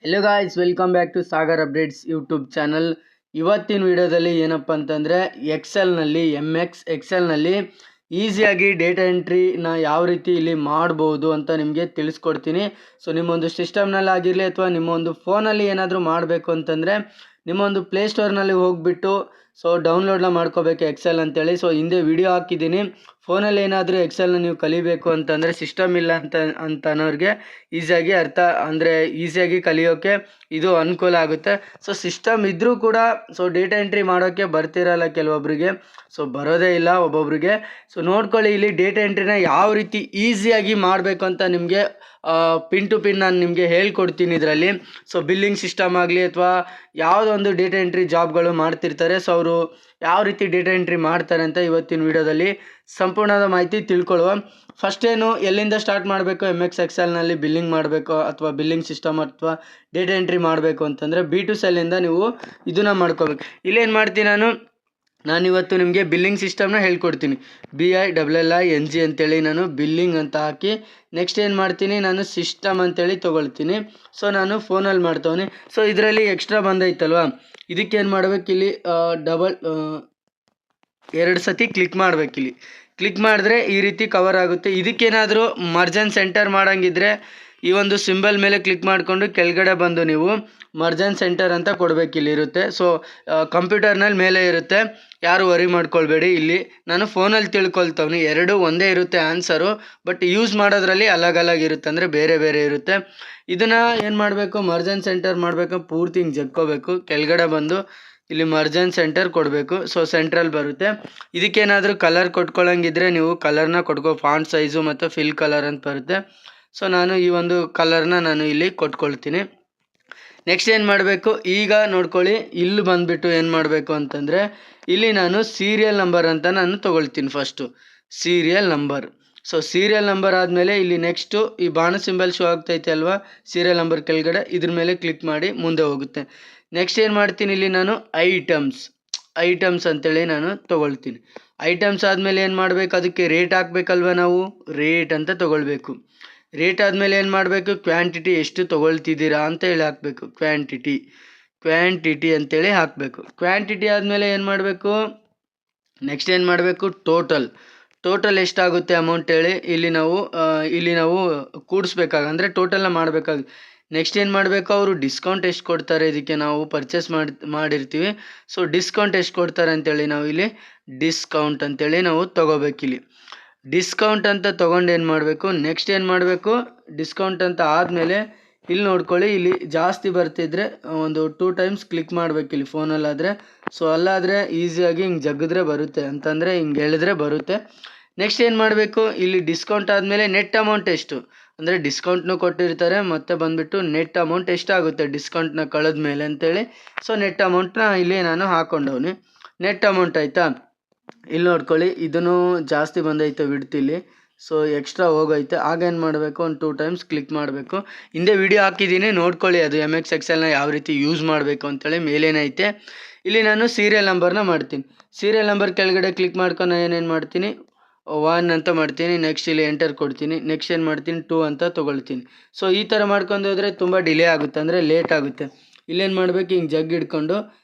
Hello guys, welcome back to Sagar updates YouTube channel. ಇವತ್ತಿನ ವಿಡಿಯೋದಲ್ಲಿ ಏನಪ್ಪ ಅಂತಂದರೆ ಎಕ್ಸೆಲ್ನಲ್ಲಿ ಎಕ್ಸೆಲ್ನಲ್ಲಿ ಈಸಿಯಾಗಿ ಡೇಟಾ ಎಂಟ್ರಿನ ಯಾವ ರೀತಿ ಇಲ್ಲಿ ಮಾಡ್ಬೋದು ಅಂತ ನಿಮಗೆ ತಿಳಿಸ್ಕೊಡ್ತೀನಿ. ಸೊ ನಿಮ್ಮೊಂದು ಸಿಸ್ಟಮ್ನಲ್ಲಿ ಆಗಿರಲಿ ಅಥವಾ ನಿಮ್ಮ ಒಂದು ಫೋನಲ್ಲಿ ಏನಾದರೂ ಮಾಡಬೇಕು ಅಂತಂದರೆ ನಿಮ್ಮೊಂದು ಪ್ಲೇಸ್ಟೋರ್ನಲ್ಲಿ ಹೋಗಿಬಿಟ್ಟು ಸೊ ಡೌನ್ಲೋಡ್ನ ಮಾಡ್ಕೋಬೇಕು ಎಕ್ಸೆಲ್ ಅಂತೇಳಿ. ಸೊ ಹಿಂದೆ ವಿಡಿಯೋ ಹಾಕಿದ್ದೀನಿ. ಫೋನಲ್ಲಿ ಏನಾದರೂ ಎಕ್ಸೆಲ್ನ ನೀವು ಕಲಿಬೇಕು ಅಂತಂದರೆ ಸಿಸ್ಟಮ್ ಇಲ್ಲ ಅಂತ ಅನ್ನೋರಿಗೆ ಈಸಿಯಾಗಿ ಕಲಿಯೋಕ್ಕೆ ಇದು ಅನುಕೂಲ ಆಗುತ್ತೆ. ಸೊ ಸಿಸ್ಟಮ್ ಇದ್ದರೂ ಕೂಡ ಸೊ ಡೇಟಾ ಎಂಟ್ರಿ ಮಾಡೋಕ್ಕೆ ಬರ್ತಿರಲ್ಲ ಕೆಲವೊಬ್ಬರಿಗೆ, ಸೊ ಬರೋದೇ ಇಲ್ಲ ಒಬ್ಬೊಬ್ರಿಗೆ. ಸೊ ನೋಡ್ಕೊಳ್ಳಿ, ಇಲ್ಲಿ ಡೇಟಾ ಎಂಟ್ರಿನ ಯಾವ ರೀತಿ ಈಸಿಯಾಗಿ ಮಾಡಬೇಕು ಅಂತ ನಿಮಗೆ ಪಿನ್ ಟು ಪಿನ್ ನಾನು ನಿಮಗೆ ಹೇಳ್ಕೊಡ್ತೀನಿ ಇದರಲ್ಲಿ. ಸೊ ಬಿಲ್ಲಿಂಗ್ ಸಿಸ್ಟಮ್ ಆಗಲಿ ಅಥವಾ ಯಾವುದೋ ಒಂದು ಡೇಟಾ ಎಂಟ್ರಿ ಜಾಬ್ಗಳು ಮಾಡ್ತಿರ್ತಾರೆ, ಸೊ ಅವರು ಯಾವ ರೀತಿ ಡೇಟಾ ಎಂಟ್ರಿ ಮಾಡ್ತಾರೆ ಅಂತ ಇವತ್ತಿನ ವಿಡಿಯೋದಲ್ಲಿ ಸಂಪೂರ್ಣದ ಮಾಹಿತಿ ತಿಳ್ಕೊಳ್ಳುವ. ಫಸ್ಟ್ ಏನು, ಎಲ್ಲಿಂದ ಸ್ಟಾರ್ಟ್ ಮಾಡಬೇಕು ಎಕ್ಸೆಲ್ನಲ್ಲಿ ಬಿಲ್ಲಿಂಗ್ ಮಾಡಬೇಕು ಅಥವಾ ಬಿಲ್ಲಿಂಗ್ ಸಿಸ್ಟಮ್ ಅಥವಾ ಡೇಟಾ ಎಂಟ್ರಿ ಮಾಡಬೇಕು ಅಂತಂದರೆ B2 ಸೆಲ್ಲಿಂದ ನೀವು ಇದನ್ನು ಮಾಡ್ಕೋಬೇಕು. ಇಲ್ಲೇನು ಮಾಡ್ತೀನಿ ನಾನಿವತ್ತು ನಿಮಗೆ ಬಿಲ್ಲಿಂಗ್ ಸಿಸ್ಟಮ್ನ ಹೇಳ್ಕೊಡ್ತೀನಿ. BILLING ಅಂತೇಳಿ ನಾನು ಬಿಲ್ಲಿಂಗ್ ಅಂತ ಹಾಕಿ ನೆಕ್ಸ್ಟ್ ಏನು ಮಾಡ್ತೀನಿ, ನಾನು ಸಿಸ್ಟಮ್ ಅಂತೇಳಿ ತೊಗೊಳ್ತೀನಿ. ಸೊ ನಾನು ಫೋನಲ್ಲಿ ಮಾಡ್ತವನಿ. ಸೊ ಇದರಲ್ಲಿ ಎಕ್ಸ್ಟ್ರಾ ಬಂದೈತಲ್ವ, ಇದಕ್ಕೇನು ಮಾಡ್ಬೇಕು, ಇಲ್ಲಿ ಎರಡು ಸತಿ ಕ್ಲಿಕ್ ಮಾಡಬೇಕಿಲ್ಲಿ. ಕ್ಲಿಕ್ ಮಾಡಿದ್ರೆ ಈ ರೀತಿ ಕವರ್ ಆಗುತ್ತೆ. ಇದಕ್ಕೇನಾದರೂ ಮರ್ಜನ್ ಸೆಂಟರ್ ಮಾಡೋಂಗಿದ್ರೆ ಈ ಒಂದು ಸಿಂಬಲ್ ಮೇಲೆ ಕ್ಲಿಕ್ ಮಾಡಿಕೊಂಡು ಕೆಳಗಡೆ ಬಂದು ನೀವು ಮರ್ಜನ್ ಸೆಂಟರ್ ಅಂತ ಕೊಡಬೇಕಿಲ್ಲಿರುತ್ತೆ. ಸೊ ಕಂಪ್ಯೂಟರ್ನಲ್ಲಿ ಮೇಲೆ ಇರುತ್ತೆ, ಯಾರು ವರಿ ಮಾಡ್ಕೊಳ್ಬೇಡಿ. ಇಲ್ಲಿ ನಾನು ಫೋನಲ್ಲಿ ತಿಳ್ಕೊಳ್ತವ್ನಿ, ಎರಡು ಒಂದೇ ಇರುತ್ತೆ ಆನ್ಸರು, ಬಟ್ ಯೂಸ್ ಮಾಡೋದ್ರಲ್ಲಿ ಅಲಗ್ ಇರುತ್ತೆ, ಅಂದರೆ ಬೇರೆ ಬೇರೆ ಇರುತ್ತೆ. ಇದನ್ನು ಏನು ಮಾಡಬೇಕು, ಮರ್ಜನ್ ಸೆಂಟರ್ ಮಾಡಬೇಕು, ಪೂರ್ತಿ ಹಿಂಗೆ ಜಕ್ಕೋಬೇಕು, ಕೆಳಗಡೆ ಬಂದು ಇಲ್ಲಿ ಮರ್ಜನ್ ಸೆಂಟರ್ ಕೊಡಬೇಕು. ಸೊ ಸೆಂಟ್ರಲ್ ಬರುತ್ತೆ. ಇದಕ್ಕೇನಾದರೂ ಕಲರ್ ಕೊಟ್ಕೊಳ್ಳೋಂಗಿದ್ರೆ ನೀವು ಕಲರ್ನ ಫಾಂಟ್ ಸೈಜು ಮತ್ತು ಫಿಲ್ ಕಲರ್ ಅಂತ ಬರುತ್ತೆ. ಸೊ ನಾನು ಈ ಒಂದು ಕಲರ್ನ ನಾನು ಇಲ್ಲಿ ಕೊಟ್ಕೊಳ್ತೀನಿ. ನೆಕ್ಸ್ಟ್ ಏನು ಮಾಡಬೇಕು, ಈಗ ನೋಡ್ಕೊಳ್ಳಿ, ಇಲ್ಲಿ ಬಂದುಬಿಟ್ಟು ಏನು ಮಾಡಬೇಕು ಅಂತಂದರೆ ಇಲ್ಲಿ ನಾನು ಸೀರಿಯಲ್ ನಂಬರ್ ಅಂತ ನಾನು ತೊಗೊಳ್ತೀನಿ. First serial number. So serial number ಆದಮೇಲೆ ಇಲ್ಲಿ ನೆಕ್ಸ್ಟು ಈ ಬಾಣ ಸಿಂಬಲ್ ಶೋ ಆಗ್ತೈತೆ ಅಲ್ವಾ, ಸೀರಿಯಲ್ ನಂಬರ್ ಕೆಳಗಡೆ ಇದ್ರ ಮೇಲೆ ಕ್ಲಿಕ್ ಮಾಡಿ ಮುಂದೆ ಹೋಗುತ್ತೆ. ನೆಕ್ಸ್ಟ್ ಏನು ಮಾಡ್ತೀನಿ, ಇಲ್ಲಿ ನಾನು ಐಟಮ್ಸ್ ಅಂತೇಳಿ ನಾನು ತೊಗೊಳ್ತೀನಿ. ಐಟಮ್ಸ್ ಆದಮೇಲೆ ಏನು ಮಾಡಬೇಕು, ಅದಕ್ಕೆ ರೇಟ್ ಹಾಕಬೇಕಲ್ವ, ನಾವು ರೇಟ್ ಅಂತ ತೊಗೊಳ್ಬೇಕು. ರೇಟ್ ಆದಮೇಲೆ ಏನು ಮಾಡಬೇಕು, ಕ್ವಾಂಟಿಟಿ ಎಷ್ಟು ತೊಗೊಳ್ತಿದ್ದೀರಾ ಅಂತ ಹೇಳಿ ಹಾಕಬೇಕು. ಕ್ವಾಂಟಿಟಿ ಅಂತೇಳಿ ಹಾಕಬೇಕು. ಕ್ವಾಂಟಿಟಿ ಆದಮೇಲೆ ಏನು ಮಾಡಬೇಕು, ನೆಕ್ಸ್ಟ್ ಏನು ಮಾಡಬೇಕು, ಟೋಟಲ್ ಎಷ್ಟಾಗುತ್ತೆ ಅಮೌಂಟ್ ಹೇಳಿ ಇಲ್ಲಿ ನಾವು ಕೂಡಿಸ್ಬೇಕಾಗ ಟೋಟಲ್ನ ಮಾಡಬೇಕಾಗುತ್ತೆ. ನೆಕ್ಸ್ಟ್ ಏನು ಮಾಡಬೇಕು, ಅವರು ಡಿಸ್ಕೌಂಟ್ ಎಷ್ಟು ಕೊಡ್ತಾರೆ, ಇದಕ್ಕೆ ನಾವು ಪರ್ಚೇಸ್ ಮಾಡಿರ್ತೀವಿ. ಸೊ ಡಿಸ್ಕೌಂಟ್ ಎಷ್ಟು ಕೊಡ್ತಾರೆ ಅಂತೇಳಿ ನಾವು ಇಲ್ಲಿ ಡಿಸ್ಕೌಂಟ್ ಅಂತೇಳಿ ನಾವು ತೊಗೋಬೇಕಿಲ್ಲಿ. ಡಿಸ್ಕೌಂಟ್ ಅಂತ ತೊಗೊಂಡು ಏನು ಮಾಡಬೇಕು, ನೆಕ್ಸ್ಟ್ ಏನು ಮಾಡಬೇಕು, ಡಿಸ್ಕೌಂಟ್ ಅಂತ ಆದಮೇಲೆ ಇಲ್ಲಿ ನೋಡ್ಕೊಳ್ಳಿ, ಇಲ್ಲಿ ಜಾಸ್ತಿ ಬರ್ತಿದ್ರೆ ಒಂದು 2 ಟೈಮ್ಸ್ ಕ್ಲಿಕ್ ಮಾಡಬೇಕು ಇಲ್ಲಿ ಫೋನಲ್ಲಾದರೆ. ಸೊ ಅಲ್ಲಾದರೆ ಈಸಿಯಾಗಿ ಹಿಂಗೆ ಜಗ್ಗಿದ್ರೆ ಬರುತ್ತೆ, ಅಂತಂದರೆ ಹಿಂಗೆ ಎಳೆದ್ರೆ ಬರುತ್ತೆ. ನೆಕ್ಸ್ಟ್ ಏನು ಮಾಡಬೇಕು, ಇಲ್ಲಿ ಡಿಸ್ಕೌಂಟ್ ಆದಮೇಲೆ ನೆಟ್ ಅಮೌಂಟ್ ಎಷ್ಟು, ಅಂದರೆ ಡಿಸ್ಕೌಂಟ್ನು ಕೊಟ್ಟಿರ್ತಾರೆ, ಮತ್ತು ಬಂದುಬಿಟ್ಟು ನೆಟ್ ಅಮೌಂಟ್ ಎಷ್ಟಾಗುತ್ತೆ ಡಿಸ್ಕೌಂಟ್ನ ಕಳೆದ ಮೇಲೆ ಅಂತೇಳಿ. ಸೊ ನೆಟ್ ಅಮೌಂಟ್ನ ಇಲ್ಲಿ ನಾನು ಹಾಕ್ಕೊಂಡವನಿ. ನೆಟ್ ಅಮೌಂಟ್ ಆಯಿತಾ, ಇಲ್ಲಿ ನೋಡ್ಕೊಳ್ಳಿ, ಇದನ್ನು ಜಾಸ್ತಿ ಬಂದೈತೆ ಇಲ್ಲಿ. ಸೊ ಎಕ್ಸ್ಟ್ರಾ ಹೋಗೈತೆ, ಆಗೇನು ಮಾಡಬೇಕು, ಒಂದು 2 ಟೈಮ್ಸ್ ಕ್ಲಿಕ್ ಮಾಡಬೇಕು. ಹಿಂದೆ ವಿಡಿಯೋ ಹಾಕಿದ್ದೀನಿ, ನೋಡ್ಕೊಳ್ಳಿ, ಅದು ಎಕ್ಸೆಲ್ನ ಯಾವ ರೀತಿ ಯೂಸ್ ಮಾಡಬೇಕು ಅಂತೇಳಿ ಮೇಲೇನೈತೆ. ಇಲ್ಲಿ ನಾನು ಸೀರಿಯಲ್ ನಂಬರ್ನ ಮಾಡ್ತೀನಿ. ಸೀರಿಯಲ್ ನಂಬರ್ ಕೆಳಗಡೆ ಕ್ಲಿಕ್ ಮಾಡ್ಕೊಂಡು ಏನೇನು ಮಾಡ್ತೀನಿ, 1 ಅಂತ ಮಾಡ್ತೀನಿ. ನೆಕ್ಸ್ಟ್ ಇಲ್ಲಿ ಎಂಟರ್ ಕೊಡ್ತೀನಿ. ನೆಕ್ಸ್ಟ್ ಏನು ಮಾಡ್ತೀನಿ, 2 ಅಂತ ತೊಗೊಳ್ತೀನಿ. ಸೊ ಈ ಥರ ಮಾಡ್ಕೊಂಡು ಹೋದರೆ ತುಂಬ ಡಿಲೇ ಆಗುತ್ತೆ, ಅಂದರೆ ಲೇಟ್ ಆಗುತ್ತೆ. ಇಲ್ಲೇನು ಮಾಡಬೇಕು, ಹಿಂಗೆ ಜಗ್ ಹಿಡ್ಕೊಂಡು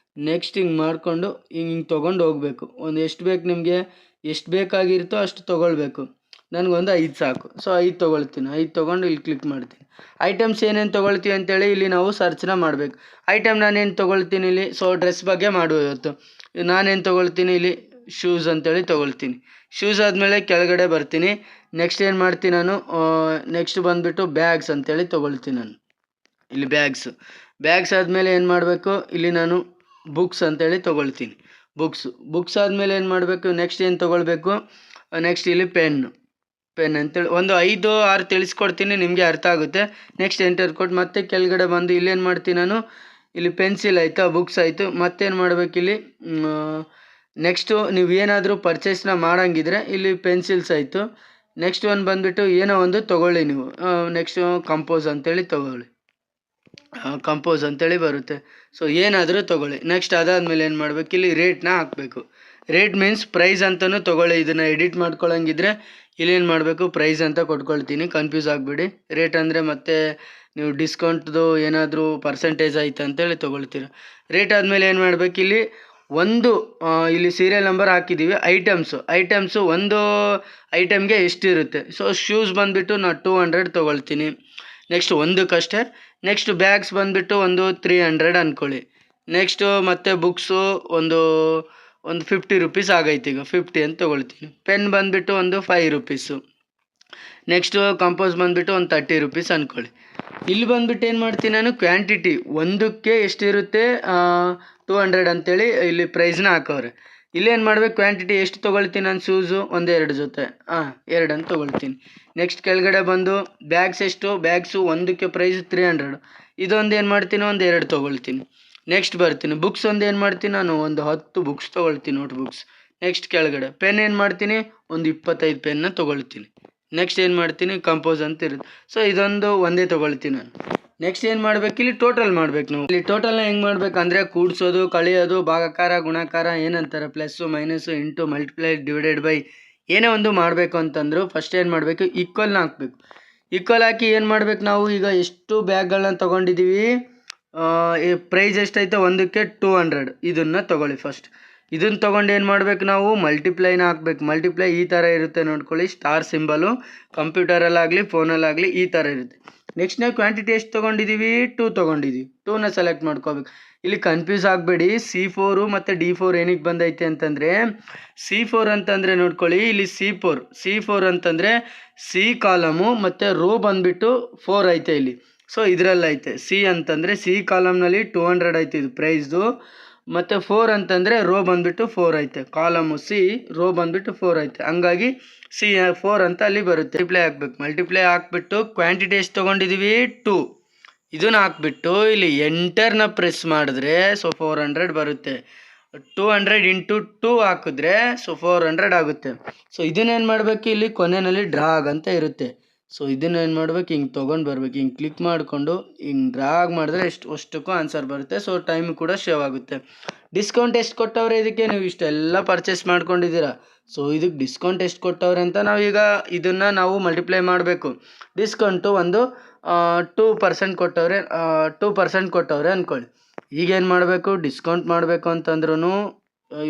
ನೆಕ್ಸ್ಟ್ ಹಿಂಗೆ ಮಾಡಿಕೊಂಡು ಹಿಂಗೆ ತೊಗೊಂಡು ಹೋಗಬೇಕು. ಒಂದು ಎಷ್ಟು ಬೇಕು ನಿಮಗೆ, ಎಷ್ಟು ಬೇಕಾಗಿರುತ್ತೋ ಅಷ್ಟು ತೊಗೊಳ್ಬೇಕು. ನನಗೊಂದು 5 ಸಾಕು. ಸೊ 5 ತೊಗೊಳ್ತೀನಿ. 5 ತೊಗೊಂಡು ಇಲ್ಲಿ ಕ್ಲಿಕ್ ಮಾಡ್ತೀನಿ. ಐಟಮ್ಸ್ ಏನೇನು ತೊಗೊಳ್ತೀವಿ ಅಂತೇಳಿ ಇಲ್ಲಿ ನಾವು ಸರ್ಚ್ನ ಮಾಡಬೇಕು. ಐಟಮ್ ನಾನೇನು ತೊಗೊಳ್ತೀನಿ ಇಲ್ಲಿ, ಸೊ ಡ್ರೆಸ್ ಬಗ್ಗೆ ಮಾಡುವ ಇವತ್ತು. ನಾನೇನು ತೊಗೊಳ್ತೀನಿ ಇಲ್ಲಿ, ಶೂಸ್ ಅಂತೇಳಿ ತೊಗೊಳ್ತೀನಿ. ಶೂಸ್ ಆದಮೇಲೆ ಕೆಳಗಡೆ ಬರ್ತೀನಿ. ನೆಕ್ಸ್ಟ್ ಏನು ಮಾಡ್ತೀನಿ ನಾನು, ನೆಕ್ಸ್ಟ್ ಬಂದುಬಿಟ್ಟು ಬ್ಯಾಗ್ಸ್ ಅಂತೇಳಿ ತೊಗೊಳ್ತೀನಿ ನಾನು. ಇಲ್ಲಿ ಬ್ಯಾಗ್ಸ್ ಆದಮೇಲೆ ಏನು ಮಾಡಬೇಕು, ಇಲ್ಲಿ ನಾನು ಬುಕ್ಸ್ ಅಂತೇಳಿ ತೊಗೊಳ್ತೀನಿ. ಬುಕ್ಸ್ ಆದಮೇಲೆ ಏನು ಮಾಡಬೇಕು, ನೆಕ್ಸ್ಟ್ ಏನು ತೊಗೊಳ್ಬೇಕು, ನೆಕ್ಸ್ಟ್ ಇಲ್ಲಿ ಪೆನ್ ಅಂತೇಳಿ ಒಂದು 5-6 ತಿಳಿಸ್ಕೊಡ್ತೀನಿ, ನಿಮಗೆ ಅರ್ಥ ಆಗುತ್ತೆ. ನೆಕ್ಸ್ಟ್ ಎಂಟರ್ ಕೊಟ್ಟು ಮತ್ತೆ ಕೆಳಗಡೆ ಬಂದು ಇಲ್ಲೇನು ಮಾಡ್ತೀನಿ ನಾನು, ಇಲ್ಲಿ ಪೆನ್ಸಿಲ್ ಆಯಿತಾ, ಬುಕ್ಸ್ ಆಯಿತು. ಮತ್ತೇನು ಮಾಡಬೇಕು, ಇಲ್ಲಿ ನೆಕ್ಸ್ಟು ನೀವು ಏನಾದರೂ ಪರ್ಚೇಸ್ನ ಮಾಡೋಂಗಿದ್ರೆ ಇಲ್ಲಿ ಪೆನ್ಸಿಲ್ಸ್ ಆಯಿತು. ನೆಕ್ಸ್ಟ್ ಒಂದು ಬಂದುಬಿಟ್ಟು ಏನೋ ಒಂದು ತೊಗೊಳ್ಳಿ ನೀವು. ನೆಕ್ಸ್ಟು ಕಂಪೋಸ್ ಅಂತೇಳಿ ಬರುತ್ತೆ. ಸೊ ಏನಾದರೂ ತೊಗೊಳ್ಳಿ. ನೆಕ್ಸ್ಟ್ ಅದಾದಮೇಲೆ ಏನು ಮಾಡಬೇಕು, ಇಲ್ಲಿ ರೇಟ್ನ ಹಾಕಬೇಕು. ರೇಟ್ ಮೀನ್ಸ್ ಪ್ರೈಸ್ ಅಂತಲೂ ತೊಗೊಳ್ಳಿ. ಇದನ್ನು ಎಡಿಟ್ ಮಾಡ್ಕೊಳ್ಳೋಂಗಿದ್ರೆ ಇಲ್ಲೇನು ಮಾಡಬೇಕು ಪ್ರೈಸ್ ಅಂತ ಕೊಟ್ಕೊಳ್ತೀನಿ, ಕನ್ಫ್ಯೂಸ್ ಆಗಿಬಿಡಿ. ರೇಟ್ ಅಂದರೆ ಮತ್ತೆ ನೀವು ಡಿಸ್ಕೌಂಟ್ದು ಏನಾದರೂ ಪರ್ಸೆಂಟೇಜ್ ಆಯ್ತು ಅಂತೇಳಿ ತೊಗೊಳ್ತೀರ. ರೇಟ್ ಆದಮೇಲೆ ಏನು ಮಾಡಬೇಕು, ಇಲ್ಲಿ ಸೀರಿಯಲ್ ನಂಬರ್ ಹಾಕಿದ್ದೀವಿ. ಐಟಮ್ಸು ಒಂದು ಐಟಮ್ಗೆ ಎಷ್ಟಿರುತ್ತೆ. ಸೊ ಶೂಸ್ ಬಂದುಬಿಟ್ಟು ನಾನು 200 ತೊಗೊಳ್ತೀನಿ. ನೆಕ್ಸ್ಟ್ ಒಂದಕ್ಕಷ್ಟೇ. ನೆಕ್ಸ್ಟ್ ಬ್ಯಾಗ್ಸ್ ಬಂದುಬಿಟ್ಟು ಒಂದು 300 ಅಂದ್ಕೊಳ್ಳಿ. ನೆಕ್ಸ್ಟು ಮತ್ತು ಬುಕ್ಸು ಒಂದು 50 ರುಪೀಸ್ ಆಗೈತೆ, ಈಗ 50 ಅಂತ ತೊಗೊಳ್ತೀನಿ. ಪೆನ್ ಬಂದುಬಿಟ್ಟು ಒಂದು 5 ರುಪೀಸು. ನೆಕ್ಸ್ಟು ಕಂಪೋಸ್ ಬಂದುಬಿಟ್ಟು ಒಂದು 30 ರುಪೀಸ್ ಅಂದ್ಕೊಳ್ಳಿ. ಇಲ್ಲಿ ಬಂದುಬಿಟ್ಟು ಏನು ಮಾಡ್ತೀನಿ ನಾನು, ಕ್ವಾಂಟಿಟಿ ಒಂದಕ್ಕೆ ಎಷ್ಟಿರುತ್ತೆ 200 ಅಂತೇಳಿ ಇಲ್ಲಿ ಪ್ರೈಸ್ನ ಹಾಕವ್ರೆ. ಇಲ್ಲೇನು ಮಾಡಬೇಕು, ಕ್ವಾಂಟಿಟಿ ಎಷ್ಟು ತೊಗೊಳ್ತೀನಿ ನಾನು, ಶೂಸು 1-2 ಜೊತೆ 2 ಅಂತ ತೊಗೊಳ್ತೀನಿ. ನೆಕ್ಸ್ಟ್ ಕೆಳಗಡೆ ಬಂದು ಬ್ಯಾಗ್ಸ್ ಎಷ್ಟು, ಬ್ಯಾಗ್ಸು ಒಂದಕ್ಕೆ ಪ್ರೈಸ್ 300. ಇದೊಂದು ಏನು ಮಾಡ್ತೀನಿ, ಒಂದು 2 ತೊಗೊಳ್ತೀನಿ. ನೆಕ್ಸ್ಟ್ ಬರ್ತೀನಿ ಬುಕ್ಸ್ ಒಂದು ಏನು ಮಾಡ್ತೀನಿ ನಾನು, ಒಂದು 10 ಬುಕ್ಸ್ ತೊಗೊಳ್ತೀನಿ, ನೋಟ್ ಬುಕ್ಸ್. ನೆಕ್ಸ್ಟ್ ಕೆಳಗಡೆ ಪೆನ್ ಏನು ಮಾಡ್ತೀನಿ, ಒಂದು 25 ಪೆನ್ನ ತೊಗೊಳ್ತೀನಿ. ನೆಕ್ಸ್ಟ್ ಏನು ಮಾಡ್ತೀನಿ, ಕಂಪೋಸ್ ಅಂತ ಇರುತ್ತೆ. ಸೊ ಇದೊಂದು ಒಂದೇ ತೊಗೊಳ್ತೀನಿ ನಾನು. ನೆಕ್ಸ್ಟ್ ಏನು ಮಾಡಬೇಕು, ಇಲ್ಲಿ ಟೋಟಲ್ ಮಾಡಬೇಕು ನಾವು. ಇಲ್ಲಿ ಟೋಟಲ್ನ ಹೆಂಗೆ ಮಾಡಬೇಕು ಅಂದರೆ, ಕೂಡಿಸೋದು, ಕಳೆಯೋದು, ಭಾಗಾಕಾರ, ಗುಣಾಕಾರ, ಏನಂತಾರೆ, plus, minus, into, multiply, divided by ಏನೇ ಒಂದು ಮಾಡಬೇಕು ಅಂತಂದ್ರು ಫಸ್ಟ್ ಏನು ಮಾಡಬೇಕು, ಈಕ್ವಲ್ನ ಹಾಕಬೇಕು. ಈಕ್ವಲ್ ಹಾಕಿ ಏನು ಮಾಡಬೇಕು ನಾವು, ಈಗ ಎಷ್ಟು ಬ್ಯಾಗ್ಗಳನ್ನ ತೊಗೊಂಡಿದ್ದೀವಿ, ಪ್ರೈಸ್ ಎಷ್ಟೈತೆ ಒಂದಕ್ಕೆ 200, ಇದನ್ನು ತೊಗೊಳ್ಳಿ ಫಸ್ಟ್. ಇದನ್ನು ತೊಗೊಂಡು ಏನು ಮಾಡಬೇಕು ನಾವು, ಮಲ್ಟಿಪ್ಲೈನ ಹಾಕ್ಬೇಕು. ಮಲ್ಟಿಪ್ಲೈ ಈ ಥರ ಇರುತ್ತೆ ನೋಡ್ಕೊಳ್ಳಿ, ಸ್ಟಾರ್ ಸಿಂಬಲು. ಕಂಪ್ಯೂಟರಲ್ಲಾಗಲಿ ಫೋನಲ್ಲಾಗಲಿ ಈ ಥರ ಇರುತ್ತೆ. ನೆಕ್ಸ್ಟ್ ನಾವು ಕ್ವಾಂಟಿಟಿ ಎಷ್ಟು ತೊಗೊಂಡಿದ್ದೀವಿ, 2 ತೊಗೊಂಡಿದ್ದೀವಿ. 2ನ ಸೆಲೆಕ್ಟ್ ಮಾಡ್ಕೋಬೇಕು. ಇಲ್ಲಿ ಕನ್ಫ್ಯೂಸ್ ಆಗಬೇಡಿ, C4 ಮತ್ತು D4 ಏನಕ್ಕೆ ಬಂದೈತೆ ಅಂತಂದರೆ, C4 ಅಂತಂದರೆ ನೋಡ್ಕೊಳ್ಳಿ, ಇಲ್ಲಿ C4 ಅಂತಂದರೆ ಸಿ ಕಾಲಮು ಮತ್ತು ರೋ ಬಂದುಬಿಟ್ಟು 4 ಐತೆ ಇಲ್ಲಿ. ಸೊ ಇದರಲ್ಲೈತೆ ಸಿ ಅಂತಂದರೆ ಸಿ ಕಾಲಮ್ನಲ್ಲಿ 200 ಐತೆ ಇದು ಪ್ರೈಸ್ದು, ಮತ್ತು 4 ಅಂತಂದರೆ ರೋ ಬಂದುಬಿಟ್ಟು 4 ಐತೆ. ಕಾಲಮು ಸಿ, ರೋ ಬಂದುಬಿಟ್ಟು 4 ಐತೆ, ಹಂಗಾಗಿ C4 ಅಂತ ಅಲ್ಲಿ ಬರುತ್ತೆ. ಮಲ್ಟಿಪ್ಲೈ ಹಾಕ್ಬಿಟ್ಟು ಕ್ವಾಂಟಿಟಿ ಎಷ್ಟು ತೊಗೊಂಡಿದ್ದೀವಿ 2, ಇದನ್ನು ಹಾಕ್ಬಿಟ್ಟು ಇಲ್ಲಿ ಎಂಟರ್ನ ಪ್ರೆಸ್ ಮಾಡಿದ್ರೆ ಸೊ 400 ಬರುತ್ತೆ. 200 ಇಂಟು 2 ಹಾಕಿದ್ರೆ ಸೊ 400 ಆಗುತ್ತೆ. ಸೊ ಇದನ್ನೇನು ಮಾಡಬೇಕು, ಇಲ್ಲಿ ಕೊನೆಯಲ್ಲಿ ಡ್ರಾಗ್ ಅಂತ ಇರುತ್ತೆ. ಸೊ ಇದನ್ನು ಏನು ಮಾಡ್ಬೇಕು, ಹಿಂಗೆ ತೊಗೊಂಡು ಬರ್ಬೇಕು, ಹಿಂಗೆ ಕ್ಲಿಕ್ ಮಾಡಿಕೊಂಡು ಹಿಂಗೆ ಡ್ರಾಗ್ ಮಾಡಿದ್ರೆ ಅಷ್ಟಕ್ಕೂ ಆನ್ಸರ್ ಬರುತ್ತೆ. ಸೊ ಟೈಮ್ ಕೂಡ ಸೇವ್ ಆಗುತ್ತೆ. ಡಿಸ್ಕೌಂಟ್ ಎಷ್ಟು ಕೊಟ್ಟವ್ರೆ ಇದಕ್ಕೆ, ನೀವು ಇಷ್ಟೆಲ್ಲ ಪರ್ಚೇಸ್ ಮಾಡ್ಕೊಂಡಿದ್ದೀರಾ, ಸೊ ಇದಕ್ಕೆ ಡಿಸ್ಕೌಂಟ್ ಎಷ್ಟು ಕೊಟ್ಟವ್ರೆ ಅಂತ ನಾವೀಗ ಇದನ್ನು ನಾವು ಮಲ್ಟಿಪ್ಲೈ ಮಾಡಬೇಕು. ಡಿಸ್ಕೌಂಟು ಒಂದು 2% ಕೊಟ್ಟವ್ರೆ, 2% ಕೊಟ್ಟವ್ರೆ ಅಂದ್ಕೊಳ್ಳಿ. ಈಗೇನು ಮಾಡಬೇಕು, ಡಿಸ್ಕೌಂಟ್ ಮಾಡಬೇಕು ಅಂತಂದ್ರೂ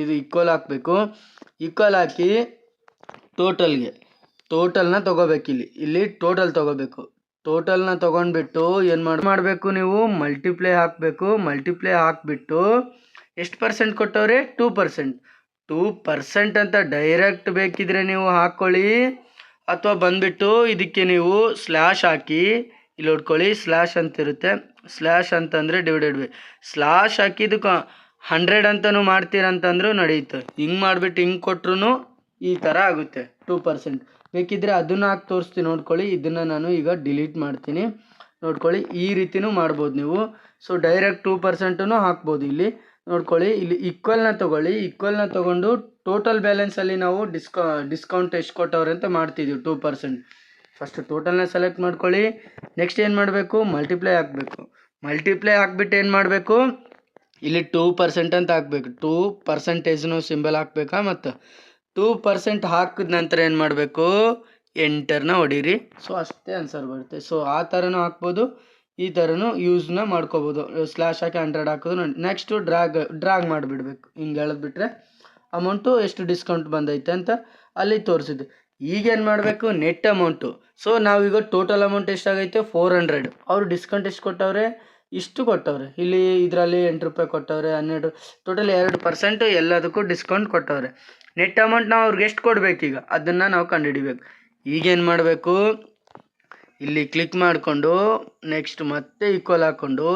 ಇದು ಈಕ್ವಲ್ ಹಾಕಬೇಕು. ಈಕ್ವಲ್ ಹಾಕಿ ಟೋಟಲ್ನ ತೊಗೋಬೇಕು. ಇಲ್ಲಿ ಟೋಟಲ್ ತೊಗೋಬೇಕು. ಟೋಟಲ್ನ ತೊಗೊಂಡ್ಬಿಟ್ಟು ಏನು ಮಾಡಬೇಕು, ನೀವು ಮಲ್ಟಿಪ್ಲೈ ಹಾಕಬೇಕು. ಮಲ್ಟಿಪ್ಲೈ ಹಾಕಿಬಿಟ್ಟು ಎಷ್ಟು ಪರ್ಸೆಂಟ್ ಕೊಟ್ಟವ್ರೆ, 2%. 2% ಅಂತ ಡೈರೆಕ್ಟ್ ಬೇಕಿದ್ರೆ ನೀವು ಹಾಕ್ಕೊಳ್ಳಿ, ಅಥವಾ ಬಂದುಬಿಟ್ಟು ಇದಕ್ಕೆ ನೀವು ಸ್ಲ್ಯಾಶ್ ಹಾಕಿ ಇಲ್ಲಿ ಹೊಡ್ಕೊಳ್ಳಿ. ಸ್ಲ್ಯಾಶ್ ಅಂತ ಇರುತ್ತೆ, ಸ್ಲ್ಯಾಶ್ ಅಂತಂದರೆ ಡಿವೈಡೆಡ್ ಬೈ. ಸ್ಲ್ಯಾಶ್ ಹಾಕಿದ್ದಕ್ಕೆ 100 ಅಂತಲೂ ಮಾಡ್ತೀರಂತಂದ್ರೂ ನಡೆಯುತ್ತೆ. ಹಿಂಗೆ ಮಾಡಿಬಿಟ್ಟು ಹಿಂಗೆ ಕೊಟ್ರು ಈ ಥರ ಆಗುತ್ತೆ 2%. ಬೇಕಿದ್ದರೆ ಅದನ್ನು ಹಾಕಿ ತೋರಿಸ್ತೀನಿ ನೋಡ್ಕೊಳ್ಳಿ. ಇದನ್ನು ನಾನು ಈಗ ಡಿಲೀಟ್ ಮಾಡ್ತೀನಿ ನೋಡ್ಕೊಳ್ಳಿ. ಈ ರೀತಿಯೂ ಮಾಡ್ಬೋದು ನೀವು. ಸೊ ಡೈರೆಕ್ಟ್ 2% ಹಾಕ್ಬೋದು. ಇಲ್ಲಿ ನೋಡ್ಕೊಳ್ಳಿ, ಇಲ್ಲಿ ಈಕ್ವಲ್ನ ತೊಗೊಳ್ಳಿ. ಈಕ್ವಲ್ನ ತೊಗೊಂಡು ಟೋಟಲ್ ಬ್ಯಾಲೆನ್ಸಲ್ಲಿ ನಾವು ಡಿಸ್ಕೌಂಟ್ ಎಷ್ಟು ಕೊಟ್ಟವ್ರೆ ಅಂತ ಮಾಡ್ತಿದ್ದೀವಿ 2%. ಫಸ್ಟ್ ಟೋಟಲ್ನ ಸೆಲೆಕ್ಟ್ ಮಾಡ್ಕೊಳ್ಳಿ. ನೆಕ್ಸ್ಟ್ ಏನು ಮಾಡಬೇಕು, ಮಲ್ಟಿಪ್ಲೈ ಹಾಕಬೇಕು. ಮಲ್ಟಿಪ್ಲೈ ಹಾಕ್ಬಿಟ್ಟು ಏನು ಮಾಡಬೇಕು, ಇಲ್ಲಿ 2% ಅಂತ ಹಾಕಬೇಕು. 2% ಸಿಂಬಲ್ ಹಾಕಬೇಕಾ, ಮತ್ತು 2% ಹಾಕಿದ ನಂತರ ಏನು ಮಾಡಬೇಕು, ಎಂಟರ್ನ ಹೊಡೀರಿ. ಸೊ ಅಷ್ಟೇ ಆನ್ಸರ್ ಬರುತ್ತೆ. ಸೊ ಆ ಥರನೂ ಹಾಕ್ಬೋದು, ಈ ಥರನೂ ಯೂಸ್ನ ಮಾಡ್ಕೋಬೋದು. ಸ್ಲ್ಯಾಶ್ ಹಾಕಿ 100 ಹಾಕೋದು. ನೆಕ್ಸ್ಟು ಡ್ರಾಗ್ ಮಾಡಿಬಿಡ್ಬೇಕು. ಹಿಂಗೆ ಎಳೆದ್ಬಿಟ್ರೆ ಅಮೌಂಟು ಎಷ್ಟು ಡಿಸ್ಕೌಂಟ್ ಬಂದೈತೆ ಅಂತ ಅಲ್ಲಿ ತೋರಿಸಿದ್ದು. ಈಗೇನು ಮಾಡಬೇಕು, ನೆಟ್ ಅಮೌಂಟು. ಸೊ ನಾವೀಗ ಟೋಟಲ್ ಅಮೌಂಟ್ ಎಷ್ಟಾಗೈತೆ 400. ಅವರು ಡಿಸ್ಕೌಂಟ್ ಎಷ್ಟು ಕೊಟ್ಟವ್ರೆ, ಇಷ್ಟು ಕೊಟ್ಟವ್ರೆ. ಇಲ್ಲಿ ಇದರಲ್ಲಿ 8 ರೂಪಾಯಿ ಕೊಟ್ಟವ್ರೆ, 12, ಟೋಟಲ್ 2% ಎಲ್ಲದಕ್ಕೂ ಡಿಸ್ಕೌಂಟ್ ಕೊಟ್ಟವ್ರೆ. ನೆಟ್ ಅಮೌಂಟ್ ನಾವು ಅವ್ರಿಗೆ ಎಷ್ಟು ಕೊಡಬೇಕೀಗ ಅದನ್ನು ನಾವು ಕಂಡುಹಿಡಿಬೇಕು. ಈಗೇನು ಮಾಡಬೇಕು, ಇಲ್ಲಿ ಕ್ಲಿಕ್ ಮಾಡಿಕೊಂಡು ನೆಕ್ಸ್ಟ್ ಮತ್ತೆ ಈಕ್ವಲ್ ಹಾಕ್ಕೊಂಡು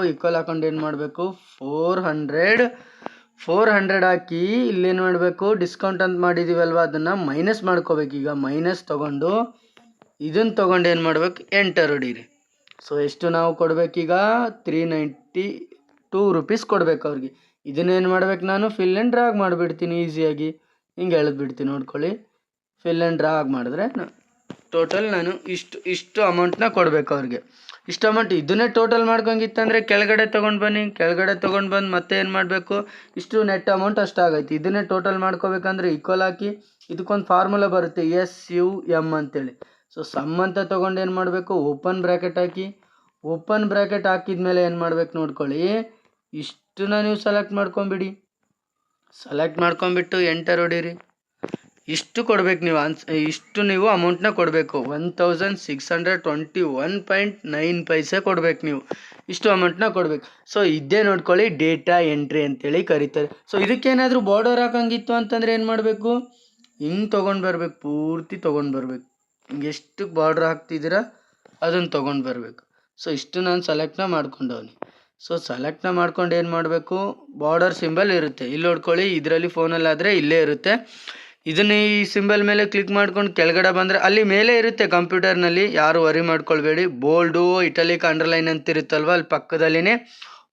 ಏನು ಮಾಡಬೇಕು, 400 ಹಾಕಿ ಇಲ್ಲೇನು ಮಾಡಬೇಕು, ಡಿಸ್ಕೌಂಟ್ ಅಂತ ಮಾಡಿದ್ದೀವಲ್ವ ಅದನ್ನು ಮೈನಸ್ ಮಾಡ್ಕೋಬೇಕು. ಈಗ ಮೈನಸ್ ತೊಗೊಂಡು ಇದನ್ನು ತೊಗೊಂಡು ಏನು ಮಾಡಬೇಕು, ಎಂಟರ್ ಹೊಡೀರಿ. ಸೊ ಎಷ್ಟು ನಾವು ಕೊಡಬೇಕೀಗ, 392 ರುಪೀಸ್ ಕೊಡಬೇಕು ಅವ್ರಿಗೆ. ಇದನ್ನೇನು ಮಾಡ್ಬೇಕು, ನಾನು ಫಿಲ್ ಆ್ಯಂಡ್ ಡ್ರಾಗ್ ಮಾಡಿಬಿಡ್ತೀನಿ ಈಸಿಯಾಗಿ. ಹಿಂಗೆ ಎಳೆದ್ಬಿಡ್ತೀನಿ ನೋಡ್ಕೊಳ್ಳಿ. ಫಿಲ್ ಆ್ಯಂಡ್ ಡ್ರಾಗ್ ಮಾಡಿದ್ರೆ ಟೋಟಲ್ ನಾನು ಇಷ್ಟು ಅಮೌಂಟ್ನ ಕೊಡಬೇಕು ಅವ್ರಿಗೆ. ಇಷ್ಟು ಅಮೌಂಟ್ ಇದನ್ನೇ ಟೋಟಲ್ ಮಾಡ್ಕೊಂಗಿತ್ತಂದರೆ ಕೆಳಗಡೆ ತೊಗೊಂಡು ಬಂದು ಮತ್ತೆ ಏನು ಮಾಡಬೇಕು, ಇಷ್ಟು ನೆಟ್ ಅಮೌಂಟ್ ಅಷ್ಟಾಗೈತಿ. ಇದನ್ನೇ ಟೋಟಲ್ ಮಾಡ್ಕೋಬೇಕಂದ್ರೆ ಈಕ್ವಲ್ ಹಾಕಿ ಇದಕ್ಕೊಂದು ಫಾರ್ಮುಲಾ ಬರುತ್ತೆ SUM ಅಂತೇಳಿ. ಸೊ ಸಮ್ ಅಂತ ತೊಗೊಂಡು ಏನು ಮಾಡಬೇಕು, ಓಪನ್ ಬ್ರ್ಯಾಕೆಟ್ ಹಾಕಿ. ಓಪನ್ ಬ್ರ್ಯಾಕೆಟ್ ಹಾಕಿದ್ಮೇಲೆ ಏನು ಮಾಡ್ಬೇಕು ನೋಡ್ಕೊಳ್ಳಿ, ಇಷ್ಟನ್ನ ನೀವು ಸೆಲೆಕ್ಟ್ ಮಾಡ್ಕೊಂಬಿಡಿ. ಸೆಲೆಕ್ಟ್ ಮಾಡ್ಕೊಂಬಿಟ್ಟು ಎಂಟರ್ ಹೊಡೀರಿ. ಇಷ್ಟು ಕೊಡ್ಬೇಕು ನೀವು ಇಷ್ಟು ನೀವು ಅಮೌಂಟ್ನ ಕೊಡಬೇಕು. 1621.9 ಪೈಸೆ ಕೊಡ್ಬೇಕು ನೀವು. ಇಷ್ಟು ಅಮೌಂಟ್ನ ಕೊಡ್ಬೇಕು. ಸೊ ಇದೇ ನೋಡ್ಕೊಳ್ಳಿ ಡೇಟಾ ಎಂಟ್ರಿ ಅಂತೇಳಿ ಕರೀತಾರೆ. ಸೊ ಇದಕ್ಕೇನಾದರೂ ಬಾರ್ಡರ್ ಹಾಕಂಗಿತ್ತು ಅಂತಂದರೆ ಏನು ಮಾಡಬೇಕು, ಹಿಂಗೆ ತೊಗೊಂಡು ಬರ್ಬೇಕು, ಪೂರ್ತಿ ತೊಗೊಂಡು ಬರ್ಬೇಕು. ಹಿಂಗೆ ಎಷ್ಟು ಬಾರ್ಡ್ರ್ ಹಾಕ್ತಿದ್ದೀರಾ ಅದನ್ನು ತೊಗೊಂಡು ಬರಬೇಕು. ಸೊ ಇಷ್ಟು ನಾನು ಸೆಲೆಕ್ಟ್ನ ಮಾಡ್ಕೊಂಡವನಿ. ಸೊ ಸೆಲೆಕ್ಟ್ನ ಮಾಡ್ಕೊಂಡು ಏನು ಮಾಡಬೇಕು, ಬಾರ್ಡರ್ ಸಿಂಬಲ್ ಇರುತ್ತೆ ಇಲ್ಲಿ ನೋಡ್ಕೊಳ್ಳಿ. ಇದರಲ್ಲಿ ಫೋನಲ್ಲಾದರೆ ಇಲ್ಲೇ ಇರುತ್ತೆ. ಇದನ್ನು ಈ ಸಿಂಬಲ್ ಮೇಲೆ ಕ್ಲಿಕ್ ಮಾಡ್ಕೊಂಡು ಕೆಳಗಡೆ ಬಂದರೆ ಅಲ್ಲಿ ಮೇಲೆ ಇರುತ್ತೆ ಕಂಪ್ಯೂಟರ್ನಲ್ಲಿ, ಯಾರು ವರಿ ಮಾಡ್ಕೊಳ್ಬೇಡಿ. ಬೋಲ್ಡು, ಇಟಲಿಕ್, ಅಂಡರ್ಲೈನ್ ಅಂತಿರುತ್ತಲ್ವ, ಅಲ್ಲಿ ಪಕ್ಕದಲ್ಲಿನೇ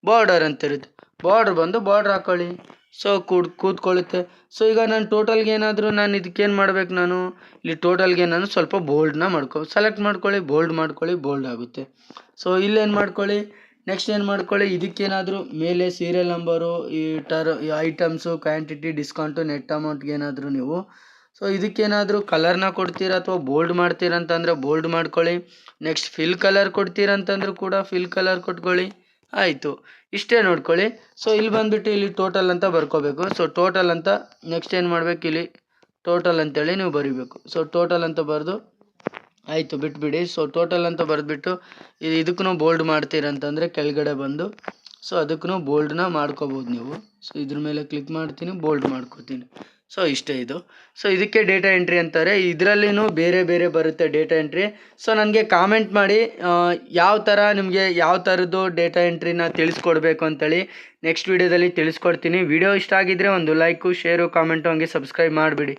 ಬಾರ್ಡರ್ ಅಂತಿರುತ್ತೆ. ಬಾರ್ಡ್ರ್ ಬಂದು ಬಾರ್ಡ್ರ್ ಹಾಕ್ಕೊಳ್ಳಿ. ಸೊ ಕೂತ್ಕೊಳ್ಳುತ್ತೆ. ಸೊ ಈಗ ನಾನು ಟೋಟಲ್ಗೆ ಏನಾದರೂ ನಾನು ಇದಕ್ಕೇನು ಮಾಡ್ಬೇಕು, ನಾನು ಇಲ್ಲಿ ಟೋಟಲ್ಗೆ ನಾನು ಸ್ವಲ್ಪ ಬೋಲ್ಡ್ನ ಸೆಲೆಕ್ಟ್ ಮಾಡ್ಕೊಳ್ಳಿ, ಬೋಲ್ಡ್ ಆಗುತ್ತೆ. ಸೊ ಇಲ್ಲೇನು ಮಾಡ್ಕೊಳ್ಳಿ, ನೆಕ್ಸ್ಟ್ ಏನು ಮಾಡ್ಕೊಳ್ಳಿ, ಇದಕ್ಕೇನಾದರೂ ಮೇಲೆ ಸೀರಿಯಲ್ ನಂಬರು, ಈ ಐಟಮ್ಸು, ಕ್ವಾಂಟಿಟಿ, ಡಿಸ್ಕೌಂಟು, ನೆಟ್ ಅಮೌಂಟ್ಗೆ ಏನಾದರೂ ನೀವು ಸೊ ಇದಕ್ಕೇನಾದರೂ ಕಲರ್ನ ಕೊಡ್ತೀರಾ ಅಥವಾ ಬೋಲ್ಡ್ ಮಾಡ್ತೀರಾ ಅಂತಂದರೆ ಬೋಲ್ಡ್ ಮಾಡ್ಕೊಳ್ಳಿ. ನೆಕ್ಸ್ಟ್ ಫಿಲ್ ಕಲರ್ ಕೊಡ್ತೀರಂತಂದ್ರೂ ಕೂಡ ಫಿಲ್ ಕಲರ್ ಕೊಟ್ಕೊಳ್ಳಿ. ಆಯಿತು, ಇಷ್ಟೇ ನೋಡ್ಕೊಳ್ಳಿ. ಸೊ ಇಲ್ಲಿ ಬಂದುಬಿಟ್ಟು ಇಲ್ಲಿ ಟೋಟಲ್ ಅಂತ ಬರ್ಕೋಬೇಕು. ಸೊ ಟೋಟಲ್ ಅಂತ ನೆಕ್ಸ್ಟ್ ಏನು ಮಾಡಬೇಕು, ಇಲ್ಲಿ ಟೋಟಲ್ ಅಂತೇಳಿ ನೀವು ಬರೀಬೇಕು. ಸೊ ಟೋಟಲ್ ಅಂತ ಬರೆದು ಆಯಿತು, ಬಿಟ್ಬಿಡಿ. ಸೊ ಟೋಟಲ್ ಅಂತ ಬರೆದ್ಬಿಟ್ಟು ಇದಕ್ಕೂ ಬೋಲ್ಡ್ ಮಾಡ್ತೀರಂತಂದರೆ ಕೆಳಗಡೆ ಬಂದು ಸೊ ಅದಕ್ಕೂ ಬೋಲ್ಡ್ನ ಮಾಡ್ಕೋಬೋದು ನೀವು. ಸೊ ಇದ್ರ ಮೇಲೆ ಕ್ಲಿಕ್ ಮಾಡ್ತೀನಿ, ಬೋಲ್ಡ್ ಮಾಡ್ಕೋತೀನಿ. ಸೊ ಇಷ್ಟೇ ಇದು. ಸೊ ಇದಕ್ಕೆ ಡೇಟಾ ಎಂಟ್ರಿ ಅಂತಾರೆ. ಇದರಲ್ಲಿನೂ ಬೇರೆ ಬೇರೆ ಬರುತ್ತೆ ಡೇಟಾ ಎಂಟ್ರಿ. ಸೊ ನನಗೆ ಕಾಮೆಂಟ್ ಮಾಡಿ ಯಾವ ಥರ ನಿಮಗೆ ಯಾವ ಥರದ್ದು ಡೇಟಾ ಎಂಟ್ರಿನ ತಿಳಿಸ್ಕೊಡ್ಬೇಕು ಅಂತೇಳಿ ನೆಕ್ಸ್ಟ್ ವೀಡಿಯೋದಲ್ಲಿ ತಿಳಿಸ್ಕೊಡ್ತೀನಿ. ವಿಡಿಯೋ ಇಷ್ಟ ಆಗಿದ್ದರೆ ಒಂದು ಲೈಕು, ಶೇರು, ಕಾಮೆಂಟು, ಹಂಗೆ ಸಬ್ಸ್ಕ್ರೈಬ್ ಮಾಡಿಬಿಡಿ.